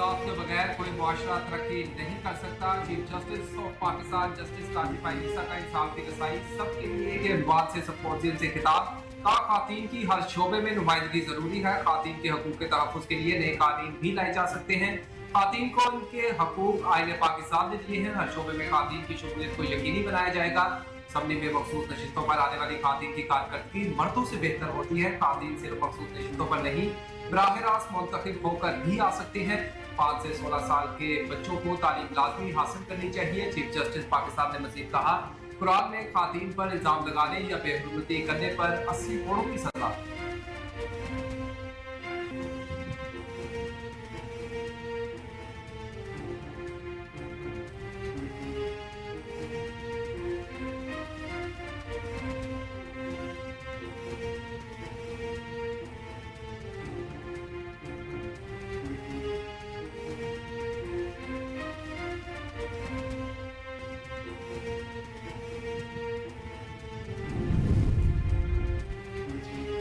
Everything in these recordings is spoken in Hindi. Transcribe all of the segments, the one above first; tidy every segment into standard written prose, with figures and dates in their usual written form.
इंसाफ के बगैर कोई मुआशरा तरक्की नहीं कर सकता। Chief justice of Pakistan justice Qazi Faez का इंसाफ की रसाई सबके लिए के बाद से सिंपोजियम से खिताब का खातन की हर शोबे में नुमाइंदगी जरूरी है। खातन के हकूक के तहफ़्फ़ुज़ के लिए नए कानून भी लाए जा सकते हैं। खातन को उनके हकूक आईन पाकिस्तान ने दिए हैं। हर शोबे में खातन की शमूलियत को यकीनी बनाया जाएगा। असम्बली में मखसूस नशिस्तों पर आने वाली खातन की कारकर्दगी मर्दों से बेहतर होती है। खातन सिर्फ मखसूस नशिस्तों पर नहीं बराह रास्त मुंतखब होकर भी आ सकते हैं। 5 से 16 साल के बच्चों को तालीम लाजमी हासिल करनी चाहिए। चीफ जस्टिस पाकिस्तान ने मजीद कहा, कुरान में खातन पर इल्जाम लगाने या बेहुरमती करने पर 80 कोड़ों की सजा।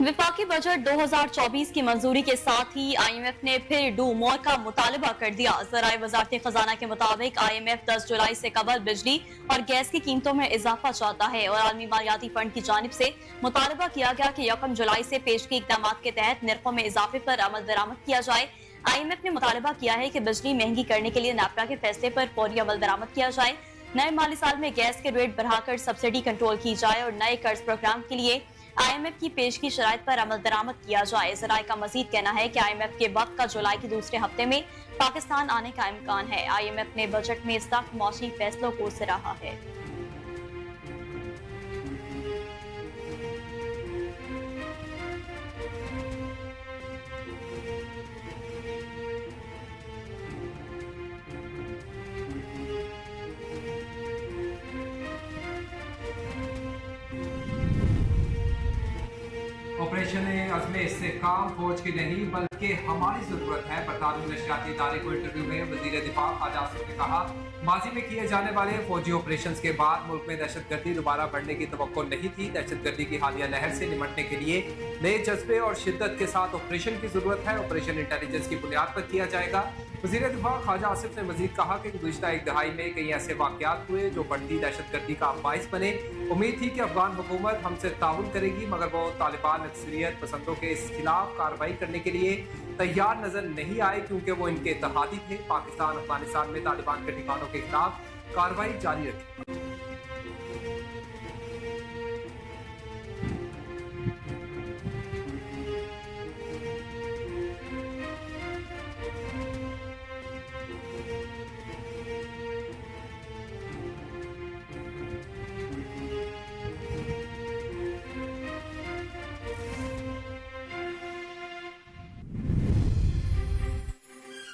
विफाकी बजट 2024 की मंजूरी के साथ ही IMF ने फिर डूमोर का मुतालबा कर दिया। ज़राए वज़ारत खजाना के मुताबिक IMF 10 जुलाई से कबल बिजली और गैस की कीमतों में इजाफा चाहता है और आलमी मालियाती फंड की जानिब से मुतालबा किया गया कि 1 जुलाई से पेशगी इक़दाम के तहत निर्खों में इजाफे पर अमल दरामद किया जाए। IMF ने मुतालबा किया है कि बिजली महंगी करने के लिए नापरा के फैसले पर फौरी अमल दरामद किया जाए। नए माली साल में गैस के रेट बढ़ाकर सब्सिडी कंट्रोल की जाए और नए कर्ज प्रोग्राम के लिए IMF की पेश की शराइत पर अमल दरामद किया जाए। ज़राए का मजीद कहना है कि IMF के वक्त का जुलाई के दूसरे हफ्ते में पाकिस्तान आने का इम्कान है। IMF ने बजट में सख्त मौसमी फैसलों को सराहा है। ऑपरेशन अज़्म इस्तेहकाम फौज की नहीं बल्कि हमारी जरूरत है। बरतानवी नशरियाती इदारे को इंटरव्यू में वज़ीर दिफा ख्वाजा आसिफ ने कहा, माजी में किए जाने वाले फौजी ऑपरेशन के बाद मुल्क में दहशतगर्दी दोबारा बढ़ने की तवक्को नहीं थी। दहशतगर्दी की हालिया लहर से निमटने के लिए नए जज्बे और शिद्दत के साथ ऑपरेशन की जरूरत है। ऑपरेशन इंटेलिजेंस की बुनियाद पर किया जाएगा। वज़ीर दिफा ख्वाजा आसिफ ने मजीद कहा कि गुज़िश्ता एक दहाई में कई ऐसे वाक़यात हुए जो बढ़ती दहशतगर्दी का बाइस बने। उम्मीद थी कि अफगान हुकूमत हमसे ताउन करेगी, मगर वो तालिबान अक्सरियत पसंदों के इस खिलाफ कार्रवाई करने के लिए तैयार नजर नहीं आए क्योंकि वो इनके इत्तेहादी थे। पाकिस्तान अफगानिस्तान में तालिबान के ठिकानों के खिलाफ कार्रवाई जारी रखी।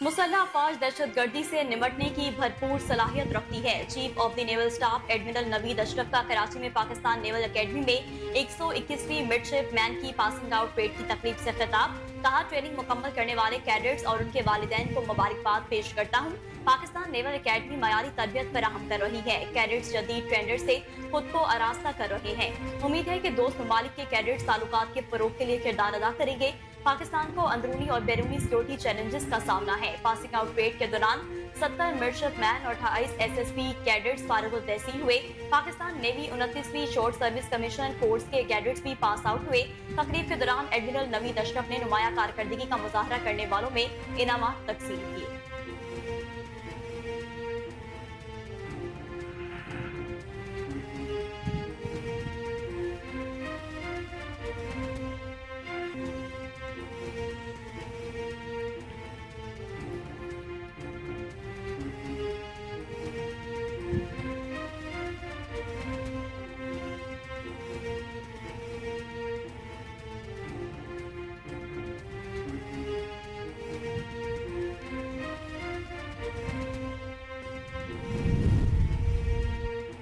मुसल्लह अफवाज दहशतगर्दी से निमटने की भरपूर सलाहियत रखती है। Chief of the naval staff admiral Naveed Ashraf का कराची में पाकिस्तान नेवल अकेडमी में 121वीं मिडशिप मैन की पासिंग आउट परेड की तकरीब से खिताब। कहा, ट्रेनिंग मुकम्मल करने वाले कैडेट्स और उनके वालिदैन को मुबारकबाद पेश करता हूँ। पाकिस्तान नेवल अकेडमी मयारी तरबियत फराहम कर रही है। कैडेट्स जदीद ट्रेंडर से खुद को आरास्ता कर रहे हैं। उम्मीद है कि दोस्त ममालिक के कैडेट्स ताल्लुकात के फरोग के लिए किरदार अदा करेंगे। पाकिस्तान को अंदरूनी और बैरूनी सिक्योरिटी चैलेंजेस का सामना है। पासिंग आउट परेड के दौरान 70 मिडशिप मैन और 28 SSB कैडेट्स फारिग तहसील हुए। पाकिस्तान नेवी 29वीं शॉर्ट सर्विस कमीशन कोर्स के कैडेट्स भी पास आउट हुए। तकरीब के दौरान एडमिरल नवीद अशरफ ने नुमाया कारकर्दगी का मुजाहरा करने वालों में इनामात तकसीम किए।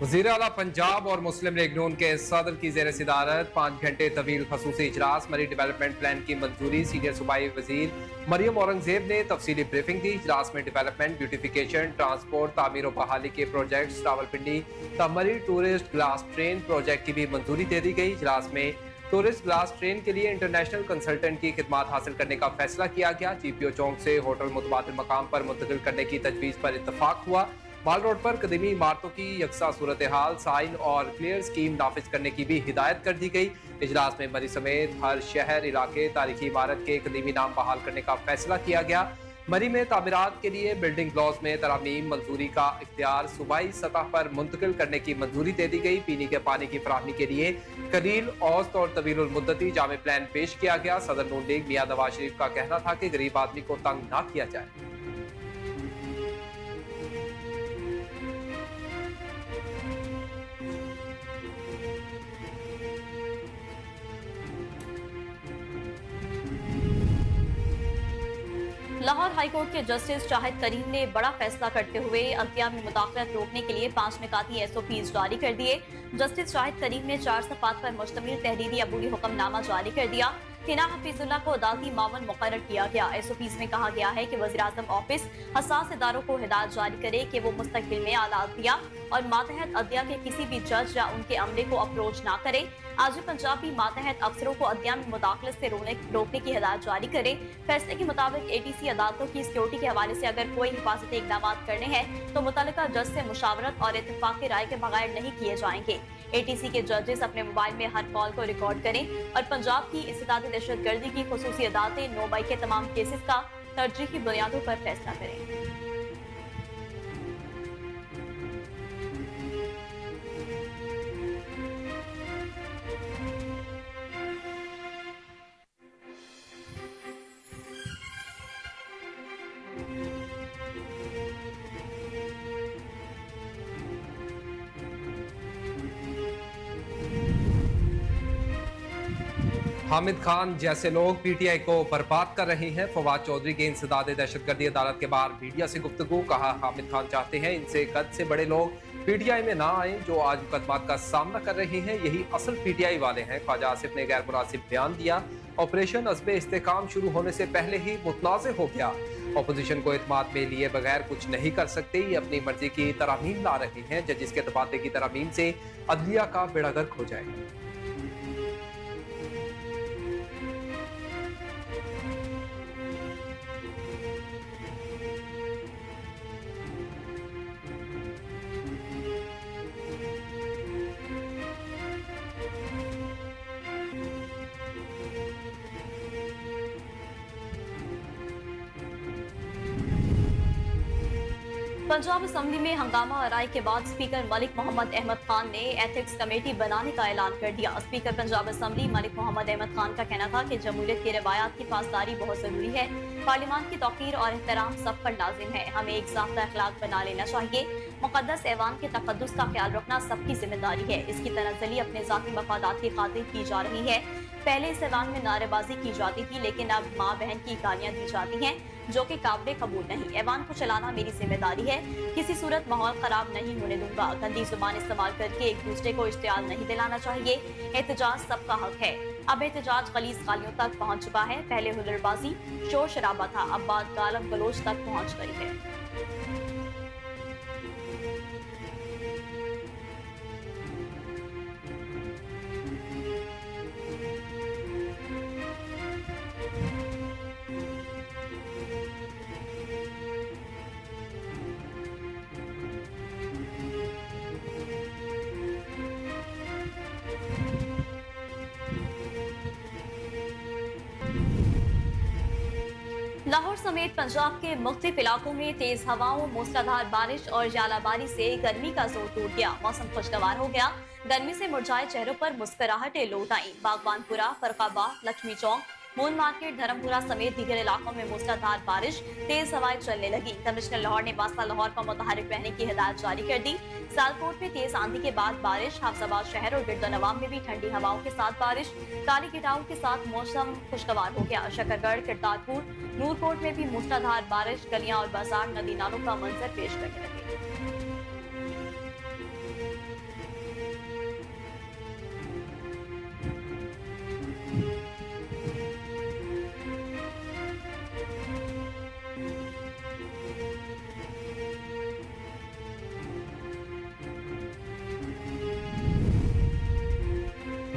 वज़ीर आला पंजाब और मुस्लिम लीग नून के सदर की ज़ेर सदारत 5 घंटे तवील खसूसी इजलास। मरी डेवलपमेंट प्लान की मंजूरी। सीनियर सूबाई वजीर मरियम औरंगजेब ने तफसीली ब्रीफिंग दी। इजलास में डेवलपमेंट, ब्यूटिफिकेशन, ट्रांसपोर्ट, तामीर और बहाली के प्रोजेक्ट्स, रावलपिंडी तमरी टूरिस्ट ग्लास ट्रेन प्रोजेक्ट की भी मंजूरी दे दी गई। इजलास में टूरिस्ट ग्लास ट्रेन के लिए इंटरनेशनल कंसल्टेंट की खिदमात हासिल करने का फैसला किया गया। जीपीओ चौक से होटल मुतबादिल मकाम पर मुंतकिल करने की तजवीज़ पर इत्तफाक हुआ। माल रोड पर कदीमी इमारतों की यकसा सूरत हाल, साइन और क्लियर स्कीम नाफिज करने की भी हिदायत कर दी गई। इजलास में मरी समेत हर शहर, इलाके, तारीखी इमारत के कदीमी नाम बहाल करने का फैसला किया गया। मरी में तामीरात के लिए बिल्डिंग ब्लॉक्स में तरामीम मंजूरी का इख्तियार सूबाई सतह पर मुंतकिल करने की मंजूरी दे दी गई। पीने के पानी की फराहमी के लिए कलील, औसत और तवील मुद्दती जामे प्लान पेश किया गया। सदर नून लीग मियां नवाज शरीफ का कहना था कि गरीब आदमी को तंग ना किया जाए। लाहौर हाईकोर्ट के जस्टिस शाहिद करीम ने बड़ा फैसला करते हुए अदलिया में मुदाखलत रोकने के लिए 5 निकाती एसओपीज जारी कर दिए। जस्टिस शाहिद करीम ने 4 सफ़ात पर मुश्तमिल तहरीरी अबूरी हुक्मनामा जारी कर दिया। हिना हफीजुल्लाह को अदालती मामून मुकर्रर किया गया। एसओपीज में कहा गया है कि वज़ीर-ए-आज़म ऑफिस हसास इदारों को हिदायत जारी करे कि वो मुस्तकबिल में आला अदलिया और मातहत अदलिया के किसी भी जज या उनके अमले को अप्रोच ना करे। आज पंजाब भी मातहत अफसरों को अदलिया में मुदाखलत से रोकने की हिदायत जारी करे। फैसले के मुताबिक एटीसी अदालतों की सिक्योरिटी के हवाले से अगर कोई हिफाजती इकदाम करने हैं तो मुतल्लिका जज से मुशावरत और इत्तेफाक राय के बगैर नहीं किए जाएंगे। एटीसी के जजेस अपने मोबाइल में हर कॉल को रिकॉर्ड करें और पंजाब की इस्तिदादी दहशतगर्दी की खुसूसी अदालतें 9 मई के तमाम केसेस का तरजीही बुनियादों पर फैसला करें। हामिद खान जैसे लोग पीटीआई को बर्बाद कर रहे हैं। फवाद चौधरी के इंसदाद दहशतगर्दी अदालत के बाहर मीडिया से गुफ्तगू। कहा, हामिद खान चाहते हैं इनसे कद से बड़े लोग पीटीआई में ना आए जो आज मुकदमात का सामना कर रहे हैं। यही असल पीटीआई वाले हैं। ख्वाजा आसिफ ने गैर मुनासिब बयान दिया। ऑपरेशन अज़्बे इस्तेकाम शुरू होने से पहले ही मुतनाज़ हो गया। अपोजिशन को इत्माद में लिए बगैर कुछ नहीं कर सकते। ये अपनी मर्जी की तरामीम ला रहे हैं। जजिस के तबादले की तरामीम से अदलिया का बेड़ा गर्क हो जाएगा। पंजाब असम्बली में हंगामा आराई के बाद स्पीकर मलिक मोहम्मद अहमद खान ने एथिक्स कमेटी बनाने का ऐलान कर दिया। स्पीकर पंजाब असम्बली मलिक मोहम्मद अहमद खान का कहना था कि जमहूरियत की रवायात की पासदारी बहुत जरूरी है। पार्लियामान की तौकीर और एहतराम सब पर लाजिम है। हमें एक साफ्ता अखलाक बना लेना चाहिए। मुकद्दस ऐवान के तकद्दुस का ख्याल रखना सबकी जिम्मेदारी है। इसकी तनज़्ज़ुली अपने ज़ाती मफादात की खातिर की जा रही है। पहले इस ऐवान में नारेबाजी की जाती थी, लेकिन अब माँ बहन की गालियाँ दी जाती हैं जो कि काबिल कबूल नहीं। ऐवान को चलाना मेरी जिम्मेदारी है। किसी सूरत माहौल खराब नहीं होने दूंगा। गंदी जुबान इस्तेमाल करके एक दूसरे को इश्तियाल नहीं दिलाना चाहिए। एहतजाज सबका हक है। अब एहतजाज गलीज गालियों तक पहुँच चुका है। पहले हुल्लड़बाजी, शोर शराबा था, अब बात गालम गलोच तक पहुँच गई है। लाहौर समेत पंजाब के मुख्तलिफ इलाकों में तेज हवाओं, मूसलाधार बारिश और जालाबारी से गर्मी का जोर टूट गया। मौसम खुशगवार हो गया। गर्मी से मुरझाए चेहरों पर मुस्कुराहटें लौट आईं। बागबानपुरा, फरखाबाद, लक्ष्मी चौक, मून मार्केट, धर्मपुरा समेत दीगर इलाकों में मूसलाधार बारिश, तेज हवाएं चलने लगी। कमिश्नर लाहौर ने बास्ता लाहौर का मुतहरिक रहने की हिदायत जारी कर दी। सालकोट में तेज आंधी के बाद बारिश, हाफजाबाद शहर और गिरदोनवाब में भी ठंडी हवाओं के साथ बारिश, काली गिटाओं के साथ मौसम खुशगवार हो गया। शकरगढ़, करतारपुर, नूरकोट में भी मूसलाधार बारिश, गलियां और बाजार नदी नालों का मंजर पेश करने लगे।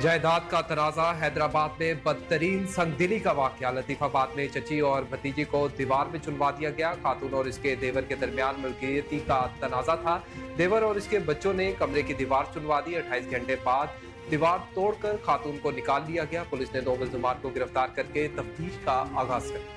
जायदाद का तनाजा, हैदराबाद में बदतरीन संगदिली का वाकया। लतीफाबाद में चची और भतीजी को दीवार में चुनवा दिया गया। खातून और इसके देवर के दरमियान मिल्कियती का तनाजा था। देवर और इसके बच्चों ने कमरे की दीवार चुनवा दी। 28 घंटे बाद दीवार तोड़कर खातून को निकाल लिया गया। पुलिस ने 2 मुल्जिमान को गिरफ्तार करके तफ्तीश का आगाज कर दिया।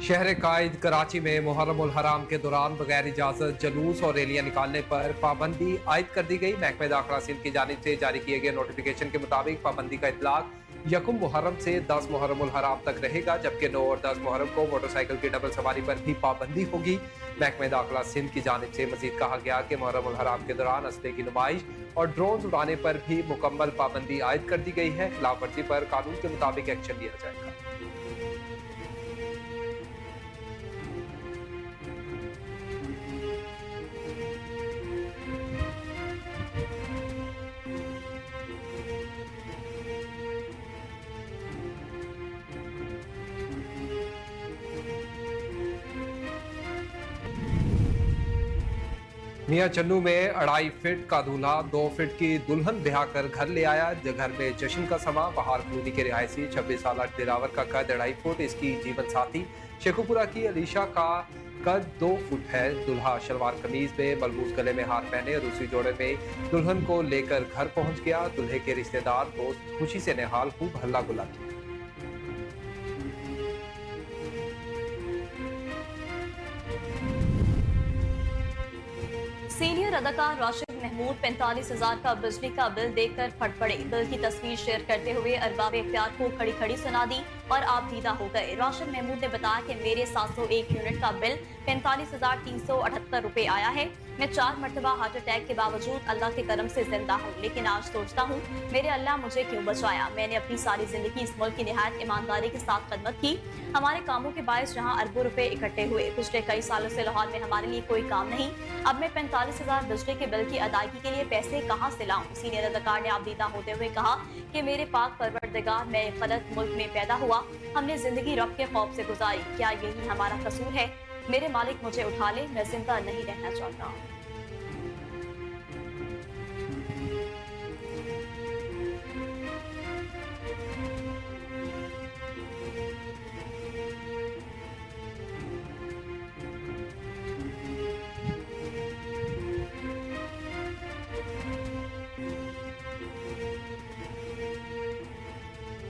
शहर कायद कराची में मुहर्रम उल हराम के दौरान बगैर इजाजत जुलूस और रैलियां निकालने पर पाबंदी आयद कर दी गई। महकमे दाखिला सिंध की जानिब से जारी किए गए नोटिफिकेशन के मुताबिक पाबंदी का इतलाक 1 मुहर्रम से 10 मुहर्रम उल हराम तक रहेगा, जबकि 9 और 10 मुहर्रम को मोटरसाइकिल की डबल सवारी पर भी पाबंदी होगी। महकमे दाखिला सिंध की जानिब से मजीद कहा गया कि मुहर्रम उल हराम के दौरान असले की नुमाइश और ड्रोन उड़ाने पर भी मुकम्मल पाबंदी आयद कर दी गई है। खिलाफ वर्जी पर कानून के मुताबिक एक्शन लिया जाएगा। मियां चन्नू में 2.5 फीट का दूल्हा 2 फीट की दुल्हन ब्याह कर घर ले आया। घर में जश्न का समा। बहार कॉलोनी के रिहायशी 26 साल दिलावर का कद 2.5 फुट। इसकी जीवन साथी शेखुपुरा की अलीशा का कद 2 फुट है। दुल्हा शलवार कमीज में मलबूस गले में हार पहने दूसरी जोड़े में दुल्हन को लेकर घर पहुंच गया। दुल्हे के रिश्तेदार दोस्त खुशी से निहाल, खूब हल्ला गुल्ला किया। सीनियर अदाकार राशिद महमूद 45,000 का बिजली का बिल देखकर फट पड़े। बिल की तस्वीर शेयर करते हुए अरबाब इख्तियार को खड़ी खड़ी सुना दी और आप दीदा हो गए। राशिद महमूद ने बताया कि मेरे 701 यूनिट का बिल 45,378 रुपए आया है। मैं 4 मरतबा हार्ट अटैक के बावजूद अल्लाह के करम से जिंदा हूँ, लेकिन आज सोचता हूँ मेरे अल्लाह मुझे क्यों बचाया। मैंने अपनी सारी जिंदगी इस मुल्क की निहायत ईमानदारी के साथ खदमत की। हमारे कामों के बायस जहाँ अरबों रुपए इकट्ठे हुए। पिछले कई सालों से लाहौर में हमारे लिए कोई काम नहीं। अब मैं 45,000 बिजली के बिल की अदायगी के लिए पैसे कहाँ से लाऊं। सीनियर अदाकार ने आबदीदा होते हुए कहा कि मेरे पाक परवरदिगार, मैं एक गलत मुल्क में पैदा हुआ। हमने जिंदगी रब के खौफ से गुजारी। क्या यही हमारा कसूर है? मेरे मालिक मुझे उठा ले, मैं जिंदा नहीं रहना चाहता।